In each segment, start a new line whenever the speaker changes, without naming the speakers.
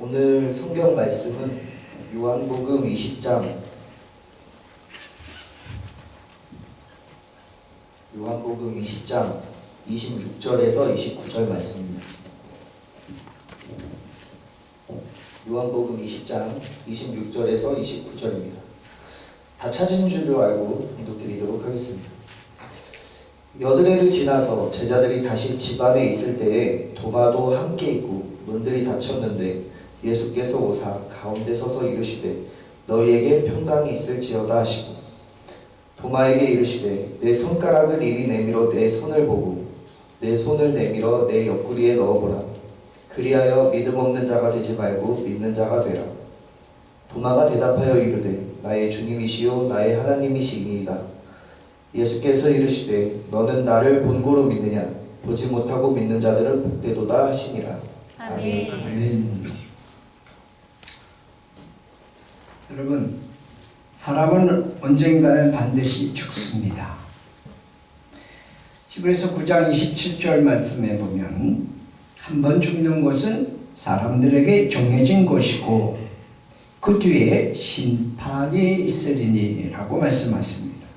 오늘 성경 말씀은 요한복음 20장 26절에서 29절 말씀입니다. 요한복음 20장 26절에서 29절입니다. 다 찾은 줄로 알고 읽어드리도록 하겠습니다. 여드레를 지나서 제자들이 다시 집 안에 있을 때에 도마도 함께 있고 문들이 닫혔는데 예수께서 오사 가운데 서서 이르시되 너희에게 평강이 있을지어다 하시고 도마에게 이르시되 내 손가락을 이리 내밀어 내 손을 보고 내 손을 내밀어 내 옆구리에 넣어보라. 그리하여 믿음 없는 자가 되지 말고 믿는 자가 되라. 도마가 대답하여 이르되 나의 주님이시요 나의 하나님이시니이다. 예수께서 이르시되 너는 나를 본고로 믿느냐? 보지 못하고 믿는 자들은 복되도다 하시니라.
아멘.
아멘. 여러분, 사람은 언젠가는 반드시 죽습니다. 히브리서 9장 27절 말씀에 보면 한 번 죽는 것은 사람들에게 정해진 것이고 그 뒤에 심판이 있으리니 라고 말씀하십니다.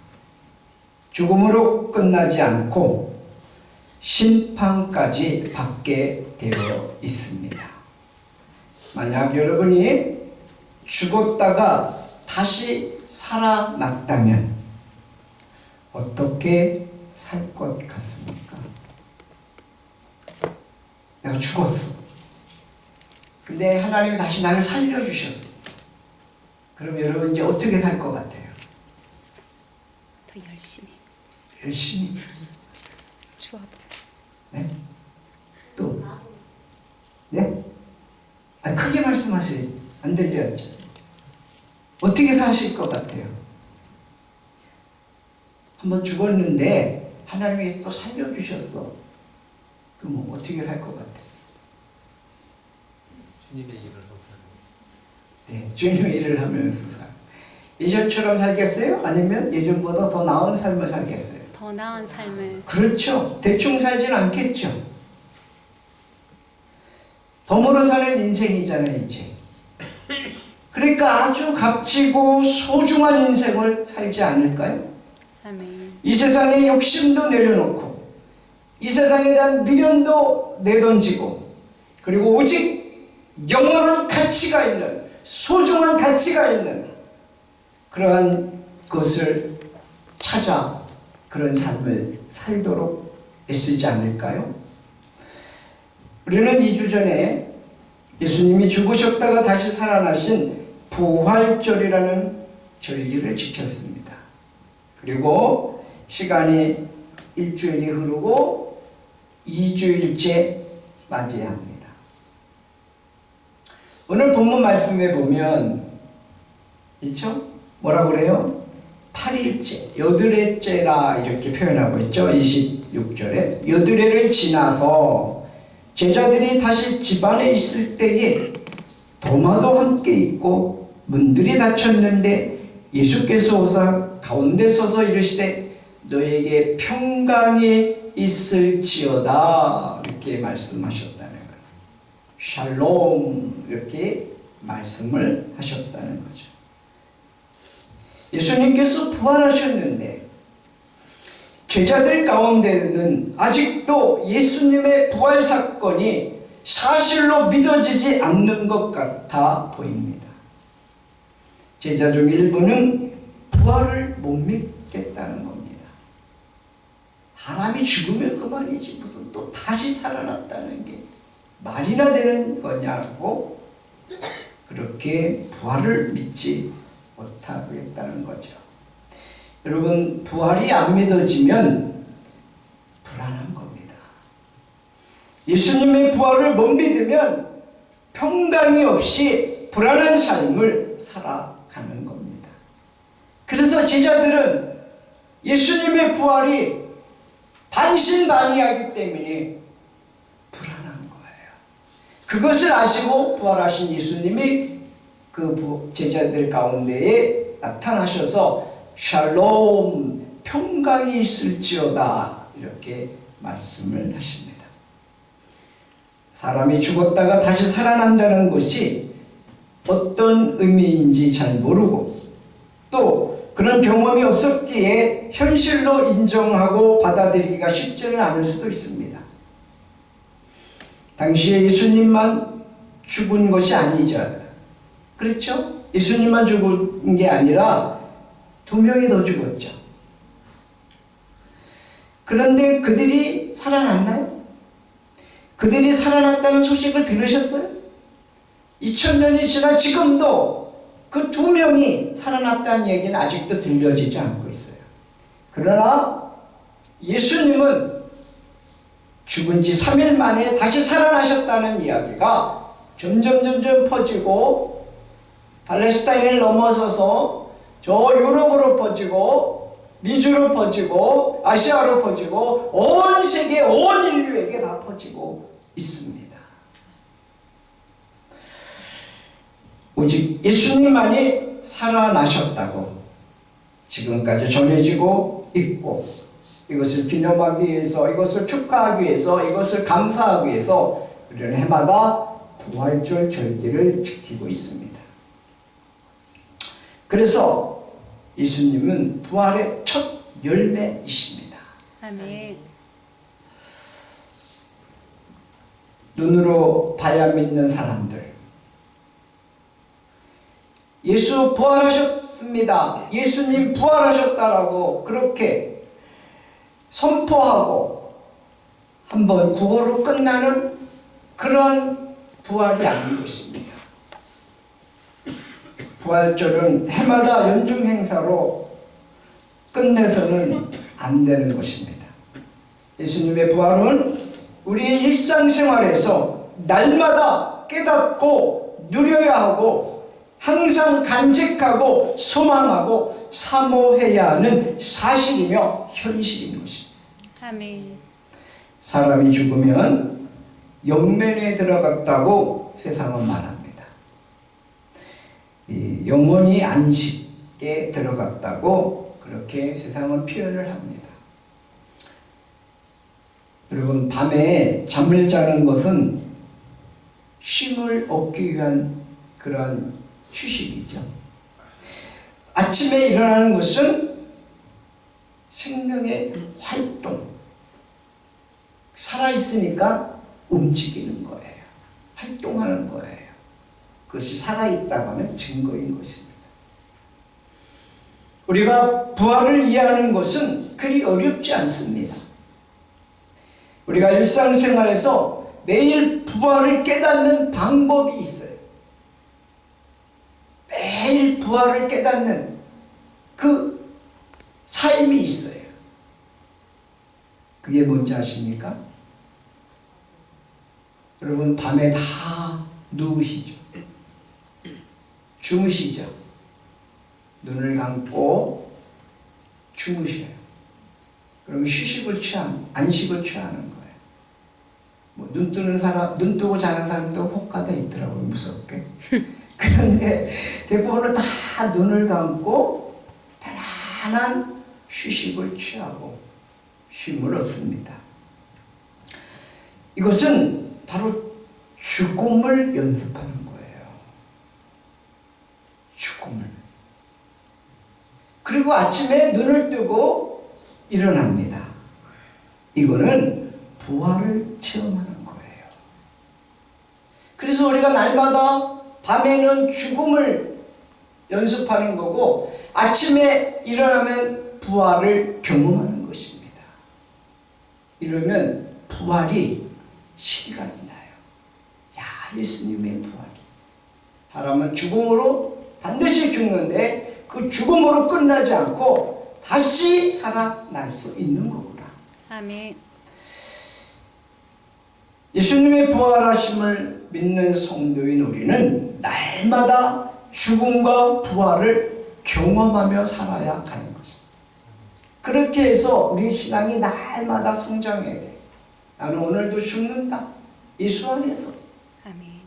죽음으로 끝나지 않고 심판까지 받게 되어 있습니다. 만약 여러분이 죽었다가 다시 살아났다면 어떻게 살 것 같습니까? 내가 죽었어. 근데 하나님이 다시 나를 살려주셨어. 그럼 여러분 이제 어떻게 살 것 같아요?
더 열심히
열심히?
주어보라.
네? 또? 네? 아니, 크게 말씀하세요. 안 들렸죠? 어떻게 사실 것 같아요? 한번 죽었는데 하나님이 또 살려주셨어. 그럼 어떻게 살 것 같아요?
주님의 일을 하고
네, 주님의 일을 하면서 예전처럼 살겠어요? 아니면 예전보다 더 나은 삶을 살겠어요?
더 나은 삶을.
그렇죠. 대충 살진 않겠죠. 덤으로 사는 인생이잖아요, 이제. 그러니까 아주 값지고 소중한 인생을 살지 않을까요?
아멘.
이 세상의 욕심도 내려놓고 이 세상에 대한 미련도 내던지고 그리고 오직 영원한 가치가 있는 소중한 가치가 있는 그러한 것을 찾아 그런 삶을 살도록 애쓰지 않을까요? 우리는 2주 전에 예수님이 죽으셨다가 다시 살아나신 부활절이라는 절기를 지켰습니다. 그리고 시간이 일주일이 흐르고 2주일째 맞이합니다. 오늘 본문 말씀에 보면 있죠? 뭐라고 그래요? 8일째, 여드레째라 이렇게 표현하고 있죠. 26절에 여드레를 지나서 제자들이 다시 집안에 있을 때에 도마도 함께 있고 문들이 닫혔는데 예수께서 오사 가운데 서서 이르시되 너에게 평강이 있을지어다 이렇게 말씀하셨다는 거예요. 샬롬 이렇게 말씀을 하셨다는 거죠. 예수님께서 부활하셨는데 제자들 가운데는 아직도 예수님의 부활 사건이 사실로 믿어지지 않는 것 같아 보입니다. 제자 중 일부는 부활을 못 믿겠다는 겁니다. 사람이 죽으면 그만이지 무슨 또 다시 살아났다는 게 말이나 되는 거냐고 그렇게 부활을 믿지 못하겠다는 거죠. 여러분, 부활이 안 믿어지면 불안한 겁니다. 예수님의 부활을 못 믿으면 평강이 없이 불안한 삶을 살아가는 겁니다. 그래서 제자들은 예수님의 부활이 반신반의하기 때문에 불안한 거예요. 그것을 아시고 부활하신 예수님이 그 제자들 가운데에 나타나셔서 샬롬, 평강이 있을지어다 이렇게 말씀을 하십니다. 사람이 죽었다가 다시 살아난다는 것이 어떤 의미인지 잘 모르고 또 그런 경험이 없었기에 현실로 인정하고 받아들이기가 쉽지는 않을 수도 있습니다. 당시에 예수님만 죽은 것이 아니죠. 그렇죠? 예수님만 죽은 게 아니라 2명이 더 죽었죠. 그런데 그들이 살아났나요? 그들이 살아났다는 소식을 들으셨어요? 2000년이 지나 지금도 그 2명이 살아났다는 얘기는 아직도 들려지지 않고 있어요. 그러나 예수님은 죽은 지 3일 만에 다시 살아나셨다는 이야기가 점점 퍼지고 팔레스타인을 넘어서서 저 유럽으로 퍼지고 미주로 퍼지고 아시아로 퍼지고 온 세계 온 인류에게 다 퍼지고 있습니다. 오직 예수님만이 살아나셨다고 지금까지 전해지고 있고 이것을 기념하기 위해서 이것을 축하하기 위해서 이것을 감사하기 위해서 우리는 해마다 부활절 절기를 지키고 있습니다. 그래서 예수님은 부활의 첫 열매이십니다.
아멘.
눈으로 봐야 믿는 사람들, 예수 부활하셨습니다. 예수님 부활하셨다라고 그렇게 선포하고 한번 구호로 끝나는 그런 부활이 아닌 것입니다. 부활절은 해마다 연중 행사로 끝내서는 안 되는 것입니다. 예수님의 부활은 우리의 일상생활에서 날마다 깨닫고 누려야 하고 항상 간직하고 소망하고 사모해야 하는 사실이며 현실인 것입니다.
아멘.
사람이 죽으면 영면에 들어갔다고 세상은 말합니다. 이 영혼이 안식에 들어갔다고 그렇게 세상은 표현을 합니다. 여러분, 밤에 잠을 자는 것은 쉼을 얻기 위한 그런 휴식이죠. 아침에 일어나는 것은 생명의 활동, 살아있으니까 움직이는 거예요. 활동하는 거예요. 그것이 살아있다고 하는 증거인 것입니다. 우리가 부활을 이해하는 것은 그리 어렵지 않습니다. 우리가 일상생활에서 매일 부활을 깨닫는 방법이 있어요. 매일 부활을 깨닫는 그 삶이 있어요. 그게 뭔지 아십니까? 여러분, 밤에 다 누우시죠? 주무시죠? 눈을 감고 주무셔요. 그럼 안식을 취하는 거예요. 눈 뜨는 사람, 눈 뜨고 자는 사람도 혹가다 있더라고요, 무섭게. 그런데 대부분은 다 눈을 감고 편안한 휴식을 취하고 쉼을 얻습니다. 이것은 바로 죽음을 연습하는 거예요. 죽음을. 그리고 아침에 눈을 뜨고 일어납니다. 이거는 부활을 체험하는 거예요. 그래서 우리가 날마다 밤에는 죽음을 연습하는 거고 아침에 일어나면 부활을 경험하는 것입니다. 이러면 부활이 실감이 나요. 야, 예수님의 부활이. 사람은 죽음으로 반드시 죽는데 그 죽음으로 끝나지 않고 다시 살아날 수 있는 거구나.
아멘.
예수님의 부활하심을 믿는 성도인 우리는 날마다 죽음과 부활을 경험하며 살아야 하는 것입니다. 그렇게 해서 우리 신앙이 날마다 성장해야 돼. 나는 오늘도 죽는다. 예수 안에서.
아멘.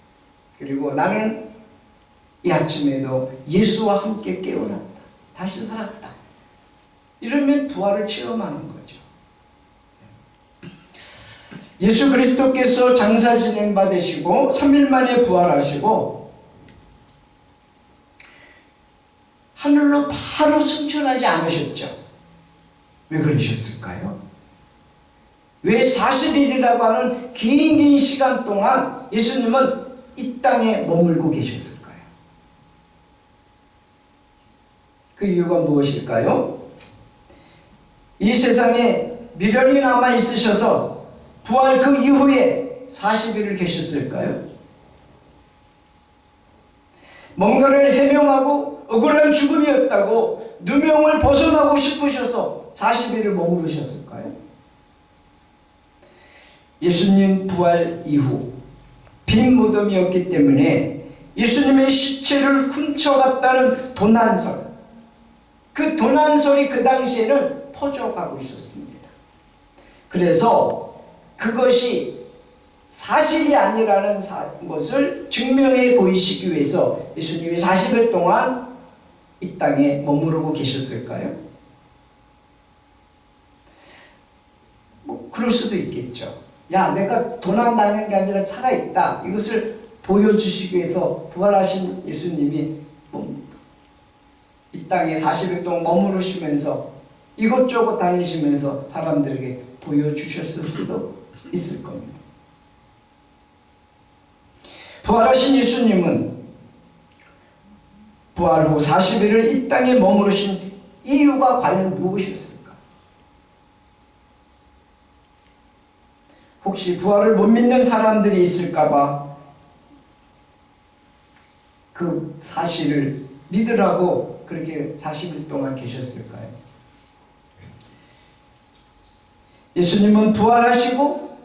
그리고 나는 이 아침에도 예수와 함께 깨어났다. 다시 살았다. 이러면 부활을 체험하는 거죠. 예수 그리스도께서 장사 진행 받으시고 3일 만에 부활하시고 하늘로 바로 승천하지 않으셨죠. 왜 그러셨을까요? 왜 40일이라고 하는 긴 시간 동안 예수님은 이 땅에 머물고 계셨을까요? 그 이유가 무엇일까요? 이 세상에 미련이 남아 있으셔서 부활 그 이후에 40일을 계셨을까요? 뭔가를 해명하고 억울한 죽음이었다고 누명을 벗어나고 싶으셔서 40일을 머무르셨을까요? 예수님 부활 이후 빈 무덤이었기 때문에 예수님의 시체를 훔쳐갔다는 도난설, 그 도난설이 그 당시에는 퍼져가고 있었습니다. 그래서 그것이 사실이 아니라는 것을 증명해 보이시기 위해서 예수님이 40일 동안 이 땅에 머무르고 계셨을까요? 뭐 그럴 수도 있겠죠. 야, 내가 도난당한 게 아니라 살아있다. 이것을 보여주시기 위해서 부활하신 예수님이 이 땅에 40일 동안 머무르시면서 이곳저곳 다니시면서 사람들에게 보여주셨을 수도 있을 겁니다. 부활하신 예수님은 부활 후 40일을 이 땅에 머무르신 이유가 과연 무엇이었을까? 혹시 부활을 못 믿는 사람들이 있을까봐 그 사실을 믿으라고 그렇게 40일 동안 계셨을까요? 예수님은 부활하시고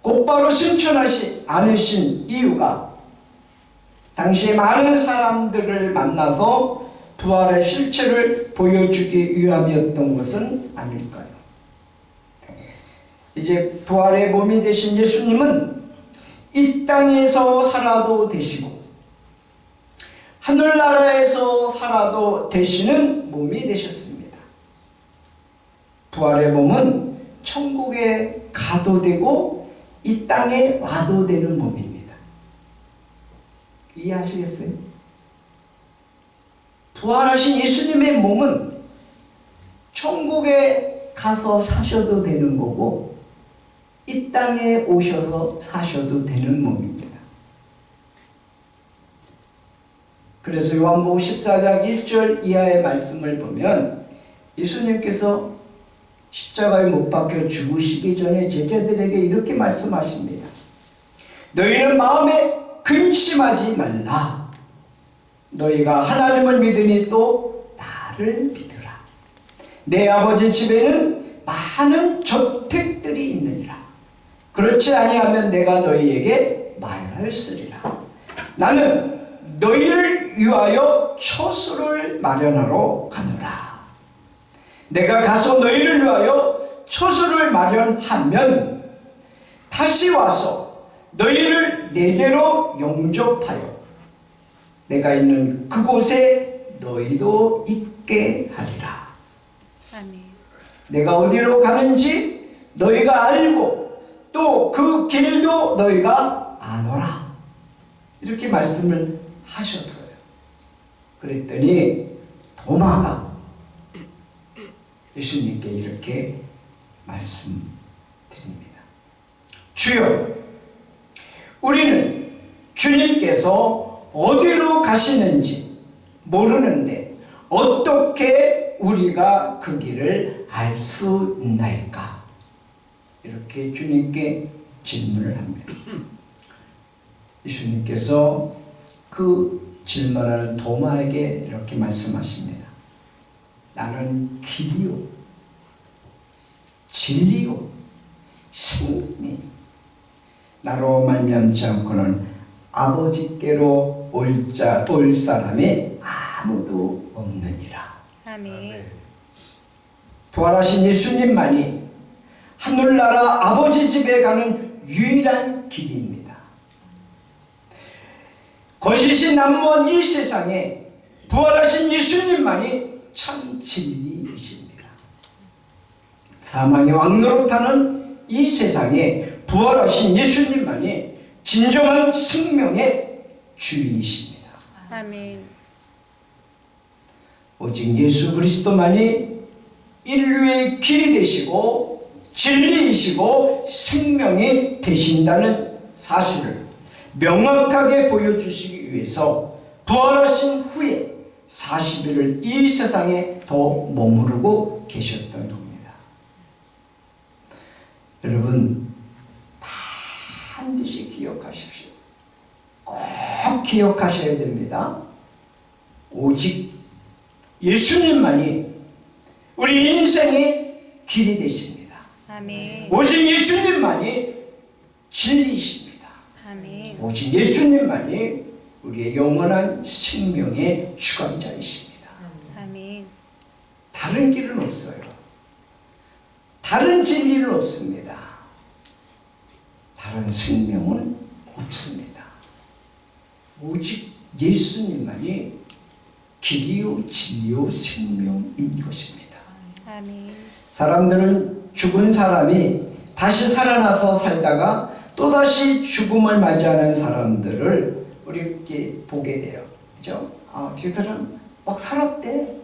곧바로 승천하지 않으신 이유가 당시에 많은 사람들을 만나서 부활의 실체를 보여주기 위함이었던 것은 아닐까요? 이제 부활의 몸이 되신 예수님은 이 땅에서 살아도 되시고 하늘나라에서 살아도 되시는 몸이 되셨습니다. 부활의 몸은 천국에 가도 되고 이 땅에 와도 되는 몸입니다. 이해하시겠어요? 부활하신 예수님의 몸은 천국에 가서 사셔도 되는 거고 이 땅에 오셔서 사셔도 되는 몸입니다. 그래서 요한복음 14장 1절 이하의 말씀을 보면 예수님께서 십자가에 못 박혀 죽으시기 전에 제자들에게 이렇게 말씀하십니다. 너희는 마음에 근심하지 말라. 너희가 하나님을 믿으니 또 나를 믿으라. 내 아버지 집에는 많은 저택들이 있느니라. 그렇지 아니하면 내가 너희에게 말하였으리라. 나는 너희를 위하여 처소를 마련하러 가노라. 내가 가서 너희를 위하여 처소를 마련하면 다시 와서 너희를 내게로 영접하여 내가 있는 그곳에 너희도 있게 하리라.
아멘.
내가 어디로 가는지 너희가 알고 또 그 길도 너희가 아노라. 이렇게 말씀을 하셨어요. 그랬더니 도마가 예수님께 이렇게 말씀드립니다. 주여, 우리는 주님께서 어디로 가시는지 모르는데 어떻게 우리가 그 길을 알 수 있나이까? 이렇게 주님께 질문을 합니다. 예수님께서 그 질문하는 도마에게 이렇게 말씀하십니다. 나는 길이요 진리요 생명이 나로 말미암지 않고는 아버지께로 올 사람이 아무도 없느니라.
아멘.
부활하신 예수님만이 하늘나라 아버지 집에 가는 유일한 길입니다. 거짓이 난무한 이 세상에 부활하신 예수님만이 참 진리이십니다. 사망의 왕노릇하는 이 세상에 부활하신 예수님만이 진정한 생명의 주인이십니다.
아멘.
오직 예수 그리스도만이 인류의 길이 되시고 진리이시고 생명이 되신다는 사실을 명확하게 보여주시기 위해서 부활하신 후에 40일을 이 세상에 더 머무르고 계셨던 겁니다. 여러분 반드시 기억하십시오. 꼭 기억하셔야 됩니다. 오직 예수님만이 우리 인생의 길이 되십니다.
아멘.
오직 예수님만이 진리이십니다.
아멘.
오직 예수님만이 우리의 영원한 생명의 주관자이십니다.
아멘.
다른 길은 없어요. 다른 진리는 없습니다. 다른 생명은 없습니다. 오직 예수님만이 길이요 진리요 생명인 것입니다.
아멘.
사람들은 죽은 사람이 다시 살아나서 살다가 또다시 죽음을 맞이하는 사람들을 우리 이렇게 보게 돼요. 그죠? 그 사람 막 살았대.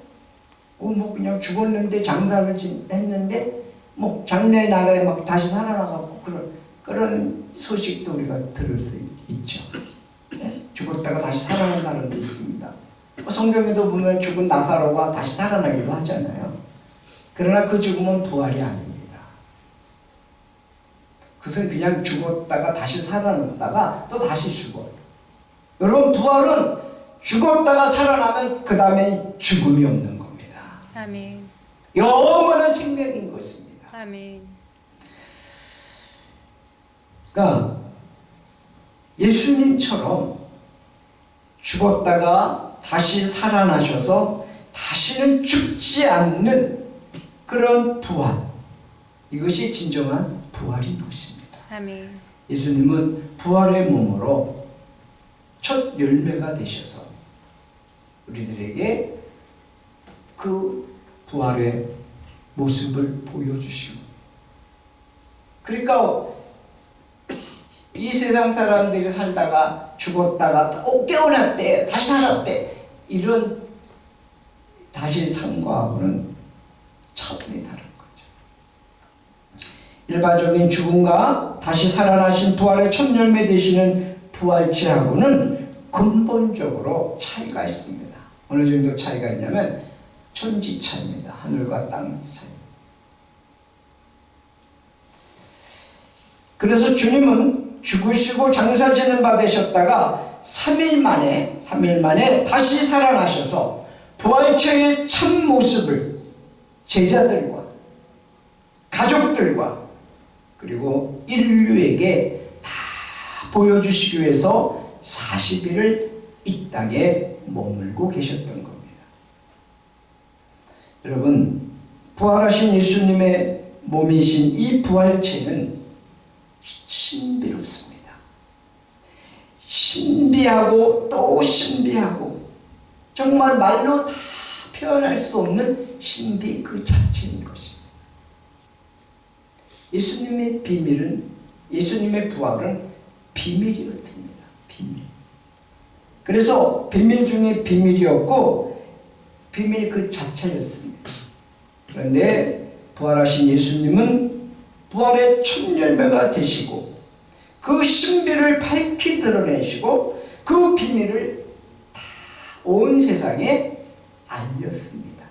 뭐 그냥 죽었는데 장사를 했는데 뭐 장래 날에 막 다시 살아나갖고 그런 소식도 우리가 들을 수 있죠. 네? 죽었다가 다시 살아난 사람도 있습니다. 성경에도 보면 죽은 나사로가 다시 살아나기도 하잖아요. 그러나 그 죽음은 부활이 아닙니다. 그것은 그냥 죽었다가 다시 살아났다가 또 다시 죽어요. 여러분 부활은 죽었다가 살아나면 그 다음에 죽음이 없는 겁니다.
아멘.
영원한 생명인 것입니다.
아멘.
그러니까 예수님처럼 죽었다가 다시 살아나셔서 다시는 죽지 않는 그런 부활, 이것이 진정한 부활인 것입니다.
아멘.
예수님은 부활의 몸으로 첫 열매가 되셔서 우리들에게 그 부활의 모습을 보여주시고, 그러니까 이 세상 사람들이 살다가 죽었다가 깨어났대, 다시 살았대, 이런 다시 삶과는 차원이 다른 거죠. 일반적인 죽음과 다시 살아나신 부활의 첫 열매 되시는 부활체하고는 근본적으로 차이가 있습니다. 어느 정도 차이가 있냐면 천지 차이입니다. 하늘과 땅 차이. 그래서 주님은 죽으시고 장사지는 바 되셨다가 3일 만에 다시 살아나셔서 부활체의 참 모습을 제자들과 가족들과 그리고 인류에게 다 보여주시기 위해서 40일을 이 땅에 머물고 계셨던 겁니다. 여러분, 부활하신 예수님의 몸이신 이 부활체는 신비롭습니다. 신비하고 또 신비하고 정말 말로 다 표현할 수 없는 신비 그 자체인 것입니다. 예수님의 비밀은, 예수님의 부활은 비밀이었습니다. 비밀. 그래서 비밀 중에 비밀이었고 비밀 그 자체였습니다. 그런데 부활하신 예수님은 부활의 첫 열매가 되시고 그 신비를 밝히 드러내시고 그 비밀을 다 온 세상에 알렸습니다.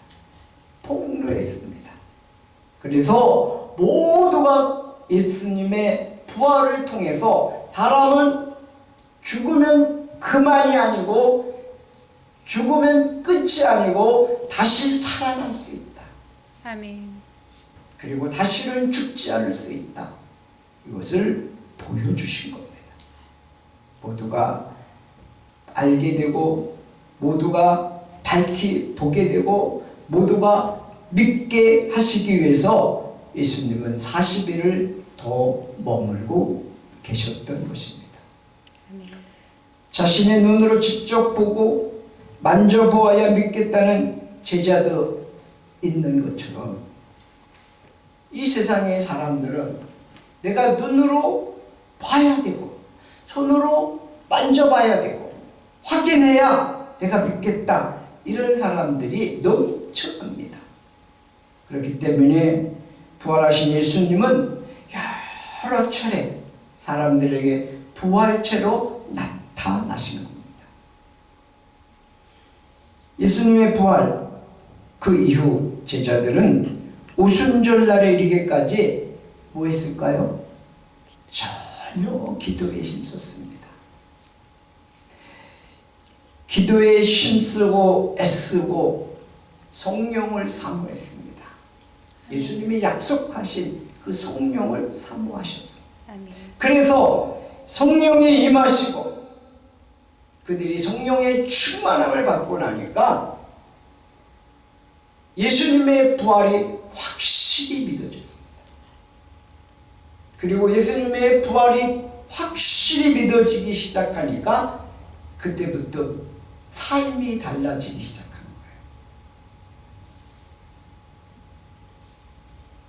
폭로했습니다. 그래서 모두가 예수님의 부활을 통해서 사람은 죽으면 그만이 아니고 죽으면 끝이 아니고 다시 살아날 수 있다.
아멘.
그리고 다시는 죽지 않을 수 있다. 이것을 보여주신 겁니다. 모두가 알게 되고 모두가 밝히 보게 되고 모두가 믿게 하시기 위해서 예수님은 40일을 더 머물고 계셨던 것입니다.
아멘.
자신의 눈으로 직접 보고 만져보아야 믿겠다는 제자도 있는 것처럼 이 세상의 사람들은 내가 눈으로 봐야 되고 손으로 만져봐야 되고 확인해야 내가 믿겠다. 이런 사람들이 넘쳐납니다. 그렇기 때문에 부활하신 예수님은 여러 차례 사람들에게 부활체로 나타나신 겁니다. 예수님의 부활, 그 이후 제자들은 오순절날에 이르기까지 뭐 했을까요? 전혀 기도에 힘썼습니다. 기도에 힘쓰고 애쓰고 성령을 사모했습니다. 예수님이 약속하신 그 성령을 사모하셨어요.
아멘.
그래서 성령이 임하시고 그들이 성령의 충만함을 받고 나니까 예수님의 부활이 확실히 믿어졌습니다. 그리고 예수님의 부활이 확실히 믿어지기 시작하니까 그때부터 삶이 달라지기 시작한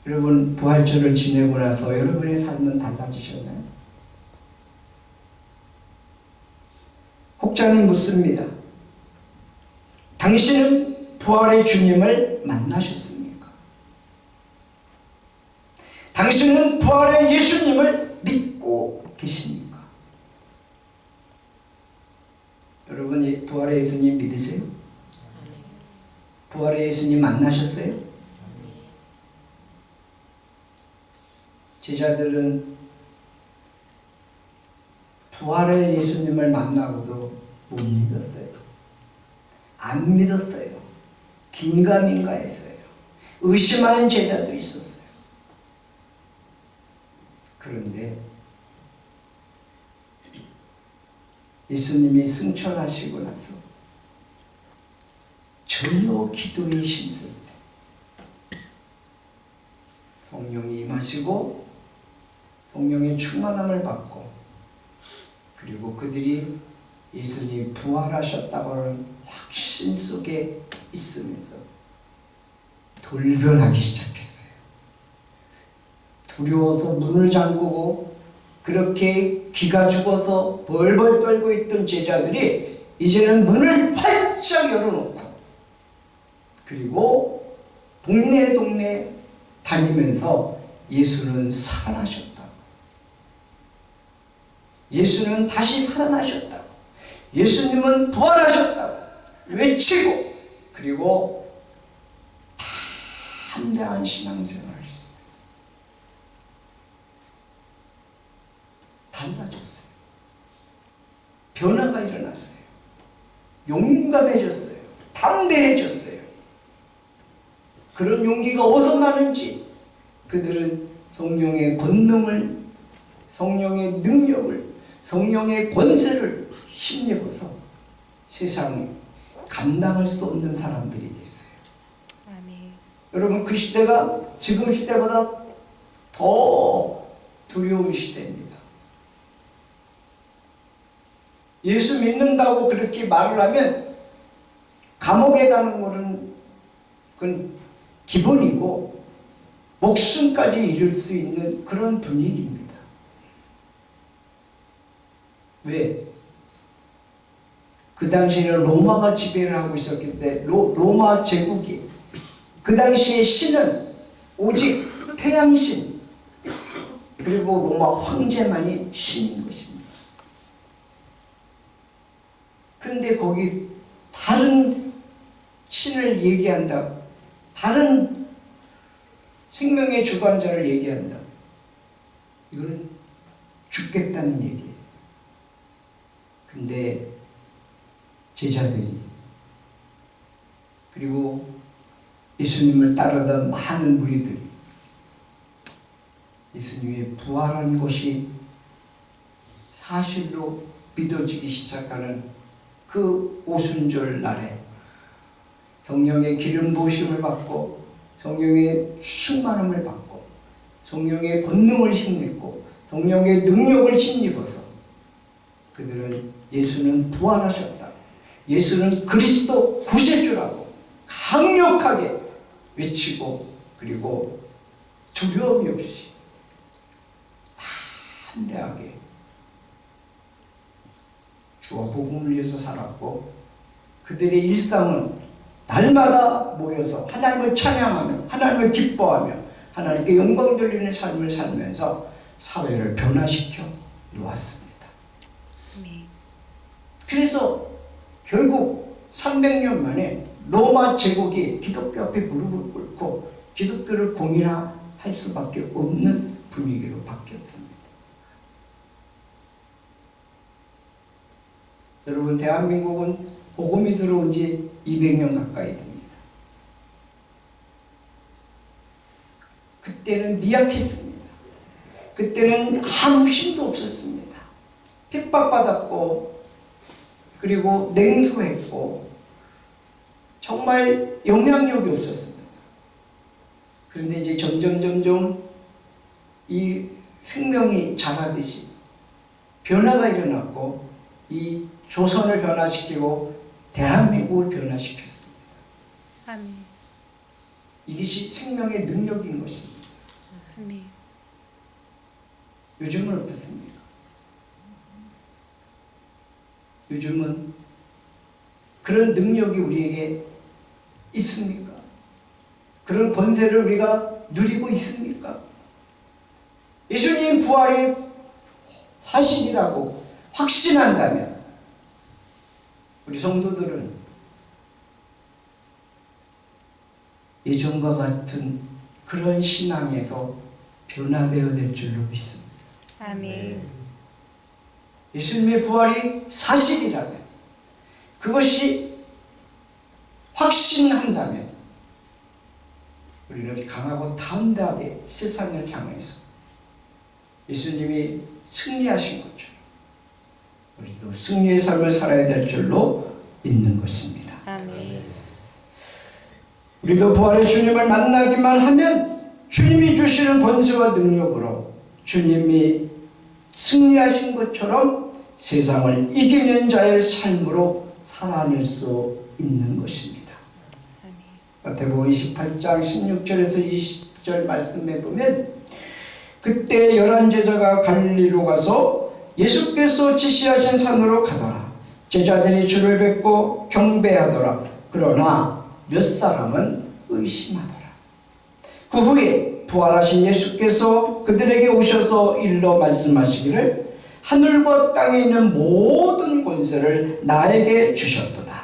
거예요. 여러분, 부활절을 지내고 나서 여러분의 삶은 달라지셨나요? 혹자는 묻습니다. 당신은 부활의 주님을 만나셨습니까? 당신은 부활의 예수님을 믿고 계십니까? 여러분, 이 부활의 예수님 믿으세요? 부활의 예수님 만나셨어요? 제자들은 부활의 예수님을 만나고도 못 믿었어요. 안 믿었어요. 긴가민가 했어요. 의심하는 제자도 있었어요. 그런데 예수님이 승천하시고 나서 전혀 기도에 힘쓸 때 성령이 임하시고 성령의 충만함을 받고 그리고 그들이 예수님이 부활하셨다고 하는 확신 속에 있으면서 돌변하기 시작했어요. 두려워서 문을 잠그고 그렇게 기가 죽어서 벌벌 떨고 있던 제자들이 이제는 문을 활짝 열어놓고 그리고 동네 다니면서 예수는 살아나셨다. 예수는 다시 살아나셨다. 예수님은 부활하셨다. 외치고 그리고 담대한 신앙생활을 했습니다. 달라졌어요. 변화가 일어났어요. 용감해졌어요. 담대해졌어요. 그런 용기가 어디서 나는지 그들은 성령의 권능을, 성령의 능력을, 성령의 권세를 힘입어서 세상에 감당할 수 없는 사람들이 됐어요.
아멘.
여러분, 그 시대가 지금 시대보다 더 두려운 시대입니다. 예수 믿는다고 그렇게 말을 하면 감옥에 가는 것은 그건 기본이고 목숨까지 잃을 수 있는 그런 분위기입니다. 왜? 그 당시에는 로마가 지배를 하고 있었기 때문에 로마 제국이 그 당시에 신은 오직 태양신 그리고 로마 황제만이 신인 것입니다. 근데 거기 다른 신을 얘기한다. 다른 생명의 주관자를 얘기한다. 이거는 죽겠다는 얘기예요. 근데 제자들이 그리고 예수님을 따르던 많은 무리들이 예수님이 부활한 것이 사실로 믿어지기 시작하는 그 오순절 날에 성령의 기름 부으심을 받고 성령의 충만함을 받고 성령의 권능을 힘입고 성령의 능력을 힘입어서 그들은 예수는 부활하셨다. 예수는 그리스도 구세주라고 강력하게 외치고 그리고 두려움이 없이 담대하게 주와 복음을 위해서 살았고 그들의 일상은 날마다 모여서 하나님을 찬양하며 하나님을 기뻐하며 하나님께 영광 돌리는 삶을 살면서 사회를 변화시켜 놓았습니다.
아멘.
그래서 결국 300년 만에 로마 제국이 기독교 앞에 무릎을 꿇고 기독교를 공인할 수밖에 없는 분위기로 바뀌었습니다. 여러분, 대한민국은 복음이 들어온 지 200년 가까이 됩니다. 그때는 미약했습니다. 그때는 아무 힘도 없었습니다. 핍박받았고 그리고 냉소했고 정말 영향력이 없었습니다. 그런데 이제 점점 이 생명이 자라듯이 변화가 일어났고 이 조선을 변화시키고 대한민국을 변화시켰습니다.
아멘.
이것이 생명의 능력인 것입니다.
아멘.
요즘은 어떻습니까? 요즘은 그런 능력이 우리에게 있습니까? 그런 권세를 우리가 누리고 있습니까? 예수님 부활이 사실이라고 확신한다면 우리 성도들은 예전과 같은 그런 신앙에서 변화되어야 될 줄로 믿습니다.
아멘.
예수님의 부활이 사실이라면 그것이 확신한다면 우리는 강하고 담대하게 세상을 향해서 예수님이 승리하신 것처럼 우리도 승리의 삶을 살아야 될 줄로 믿는 것입니다.
아멘.
우리도 부활의 주님을 만나기만 하면 주님이 주시는 권세와 능력으로 주님이 승리하신 것처럼 세상을 이기는 자의 삶으로 살아낼 수 있는 것입니다.
아멘.
마태복음 28장 16절에서 20절 말씀에 보면 그때 11 제자가 갈릴리로 가서 예수께서 지시하신 산으로 가더라. 제자들이 주를 뵙고 경배하더라. 그러나 몇 사람은 의심하더라. 그 후에 부활하신 예수께서 그들에게 오셔서 일러 말씀하시기를 하늘과 땅에 있는 모든 권세를 나에게 주셨도다.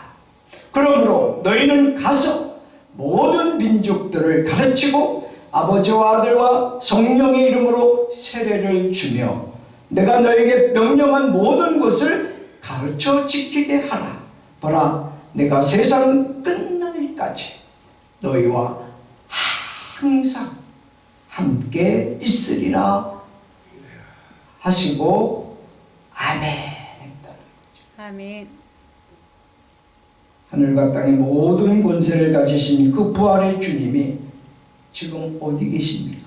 그러므로 너희는 가서 모든 민족들을 가르치고 아버지와 아들과 성령의 이름으로 세례를 주며 내가 너에게 명령한 모든 것을 가르쳐 지키게 하라. 보라, 내가 세상 끝날까지 너희와 항상 함께 있으리라 하시고 아멘 했다.
아멘.
하늘과 땅의 모든 권세를 가지신 그 부활의 주님이 지금 어디 계십니까?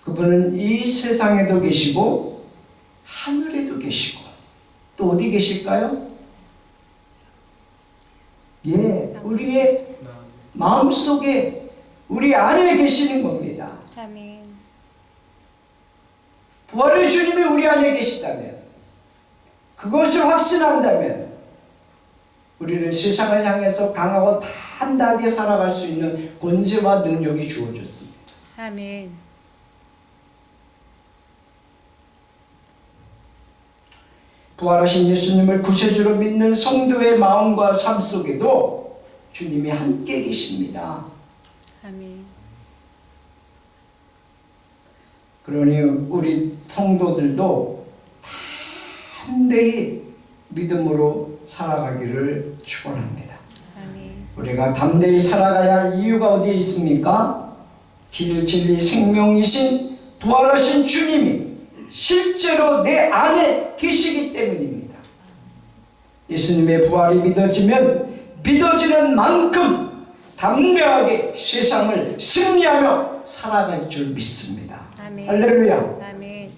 그분은 이 세상에도 계시고 하늘에도 계시고 또 어디 계실까요? 예, 우리의 마음속에 우리 안에 계시는 겁니다.
아멘.
부활의 주님이 우리 안에 계시다면 그것을 확신한다면 우리는 세상을 향해서 강하고 단단하게 살아갈 수 있는 권세와 능력이 주어졌습니다.
아멘.
부활하신 예수님을 구세주로 믿는 성도의 마음과 삶 속에도 주님이 함께 계십니다.
아멘.
그러니 우리 성도들도 담대히 믿음으로 살아가기를 축원합니다.
아멘.
우리가 담대히 살아가야 할 이유가 어디에 있습니까? 길, 진리, 생명이신 부활하신 주님이 실제로 내 안에 계시기 때문입니다. 예수님의 부활이 믿어지면 믿어지는 만큼 담대하게 세상을 승리하며 살아갈 줄 믿습니다.
아멘.
할렐루야.
아멘.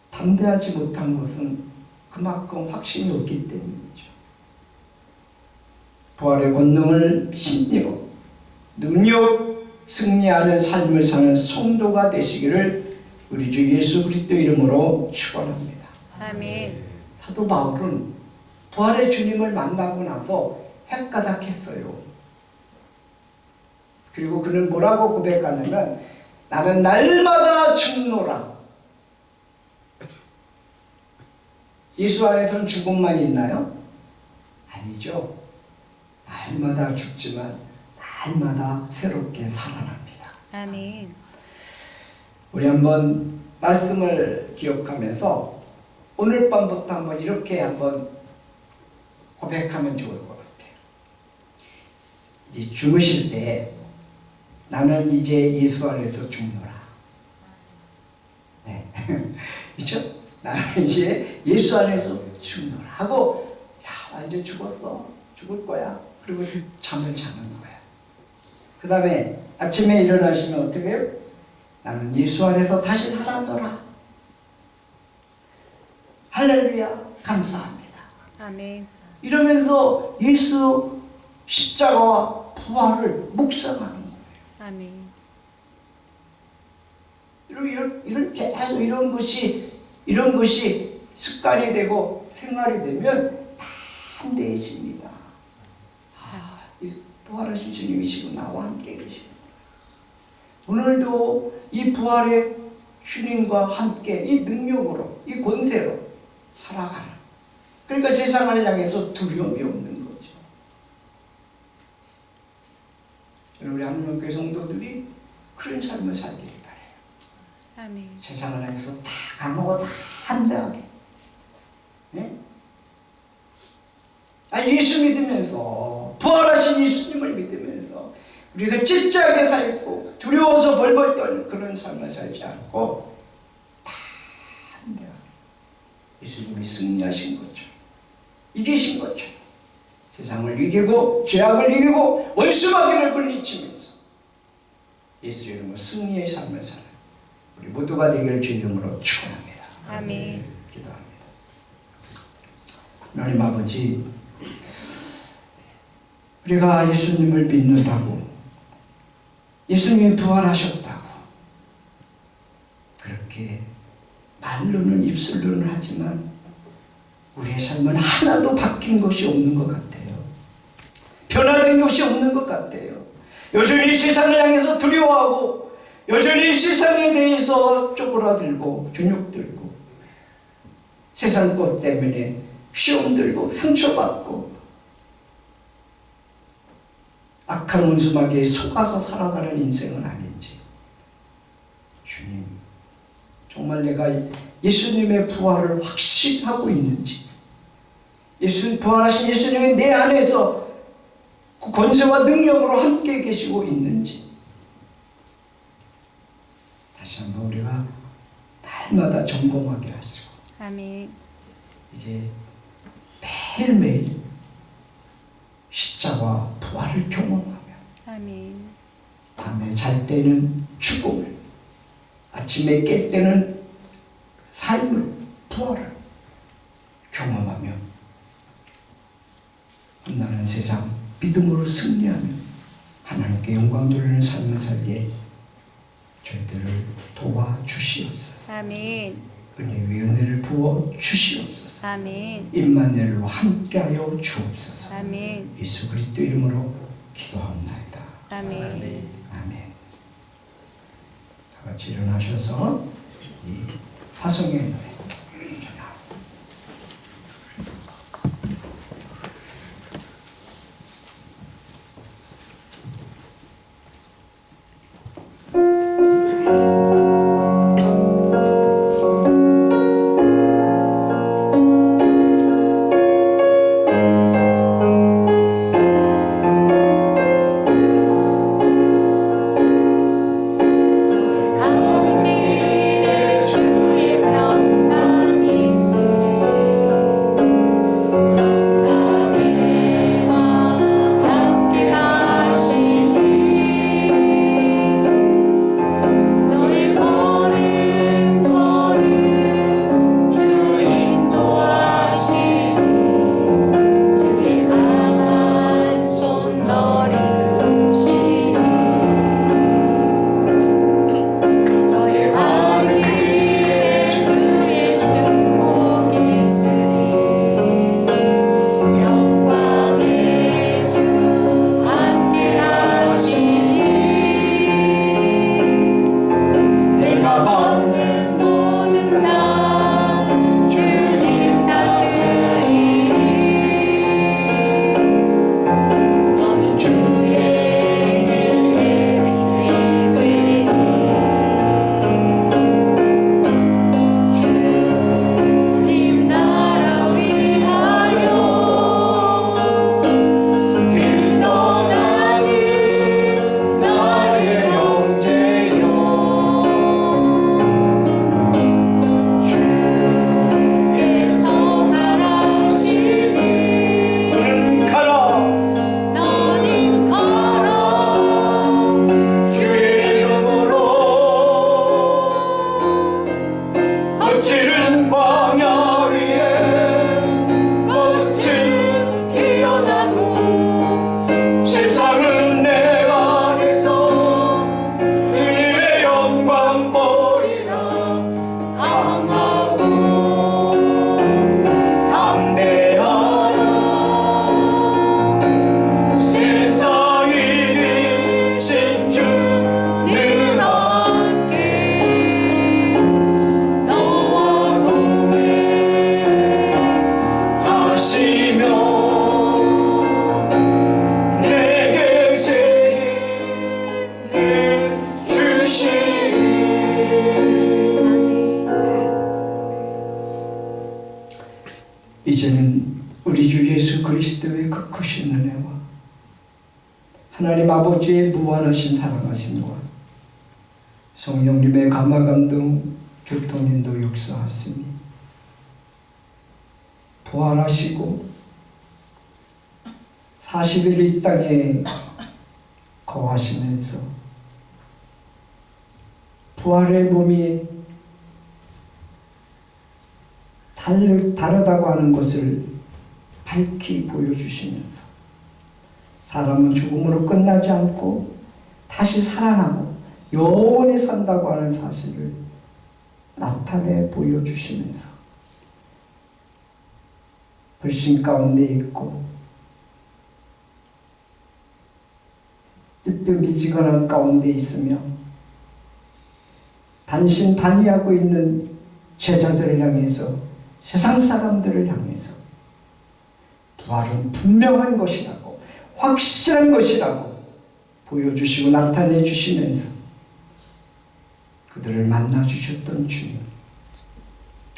담대하지 못한 것은 그만큼 확신이 없기 때문이죠. 부활의 권능을 심리로 능력 승리하는 삶을 사는 성도가 되시기를 우리 주 예수 그리스도 이름으로 축원합니다.
아멘.
사도 바울은 부활의 주님을 만나고 나서 헷가닥했어요. 그리고 그는 뭐라고 고백하냐면 나는 날마다 죽노라. 예수 안에서는 죽음만 있나요? 아니죠. 날마다 죽지만 날마다 새롭게 살아납니다.
아멘.
우리 한번 말씀을 기억하면서 오늘 밤부터 한번 이렇게 한번 고백하면 좋을 것 같아요. 이제 주무실 때 나는 이제 예수 안에서 죽노라. 네. 그렇죠? 나는 이제 예수 안에서 죽노라 하고 야, 나 이제 죽었어. 죽을 거야. 그리고 잠을 자는 거야. 그 다음에 아침에 일어나시면 어떻게 해요? 나는 예수 안에서 다시 살았노라. 할렐루야. 감사합니다.
아멘. 이러면서
이러면서 예수 십자가와 부활을 묵상하는 거예요.
아멘.
이런 것이 습관이 되고 생활이 되면 담대해집니다. 이 부활하신 주님이 지금 나와 함께 계시는 거예요. 오늘도 이 부활의 주님과 함께 이 능력으로, 이 권세로 살아가라. 그러니까 세상을 향해서 두려움이 없는 거죠. 우리 하나님교회 성도들이 그런 삶을 살기를 바라요.
아멘.
세상을 향해서 다 강하고 다 담대하게. 네? 예수 믿으면서 부활하신 예수님을 믿으면서 우리가 찔짜게 살고 두려워서 벌벌 떠는 그런 삶을 살지 않고 다 담대하게 예수님이 승리하신 거죠. 이기신 거죠. 세상을 이기고 죄악을 이기고 원수마귀를 물리치면서 예수 이름으로 승리의 삶을 사는 우리 모두가 되기를 주 이름으로 축원합니다.
아멘.
기도합니다. 하나님 아버지, 우리가 예수님을 믿는다고, 예수님이 부활하셨다고 그렇게 말로는 입술로는 하지만 우리의 삶은 하나도 바뀐 것이 없는 것 같아요. 변화된 것이 없는 것 같아요. 여전히 세상을 향해서 두려워하고 여전히 세상에 대해서 쪼그라들고 주눅들고 세상 것 때문에 시험 들고 상처받고 악한 원수마귀에 속아서 살아가는 인생은 아닌지, 주님 정말 내가 예수님의 부활을 확신하고 있는지, 부활하신 예수님이 내 안에서 그 권세와 능력으로 함께 계시고 있는지 다시 한번 우리가 날마다 점검하게 하시고
아멘.
이제 매일매일 십자가 부활을 경험하며
아멘.
밤에 잘 때는 죽음을, 아침에 깰 때는 삶을, 부활을 경험하며 험난한 세상 믿음으로 승리하며 하나님께 영광 돌리는 삶을 살게 저희들을 도와주시옵소서.
아멘.
은혜의 은혜를 부어 주시옵소서.
아멘.
임마누엘로 함께하여 주옵소서.
아멘.
예수 그리스도 이름으로 기도합니다.
아멘.
아멘. 다 같이 일어나셔서 이 화성의 노래 전하.
갈 길에 주의 평
주시리. 이제는 우리 주 예수 그리스도의 그 크신 은혜와 하나님 아버지의 무한하신 사랑하심과 성령님의 감화감동 교통인도 역사하시니 부활하시고 40일 이 땅에 거하시면서 부활의 몸이 다르다고 하는 것을 밝히 보여주시면서 사람은 죽음으로 끝나지 않고 다시 살아나고 영원히 산다고 하는 사실을 나타내 보여주시면서 불신 가운데 있고 뜨뜻미지근한 가운데 있으며 반신반의하고 있는 제자들을 향해서 세상 사람들을 향해서 부활은 분명한 것이라고 확실한 것이라고 보여주시고 나타내 주시면서 그들을 만나 주셨던 주님,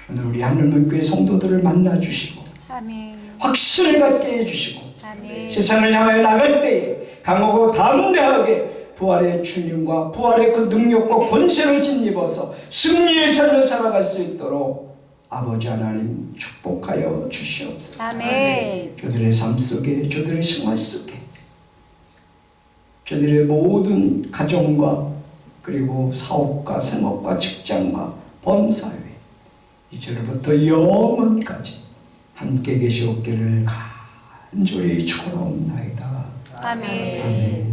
오늘 우리 하늘문교회 성도들을 만나 주시고
아멘.
확신을 갖게 해주시고
아멘.
세상을 향해 나갈 때에 강하고 담대하게 부활의 주님과 부활의 그 능력과 권세를 짓입어서 승리의 삶을 살아갈 수 있도록 아버지 하나님 축복하여 주시옵소서.
아멘.
저들의 삶 속에, 저들의 생활 속에, 저들의 모든 가정과 그리고 사업과 생업과 직장과 범사회 이제로부터 영원까지 함께 계시옵기를 간절히 축원하옵나이다.
아멘.
아멘.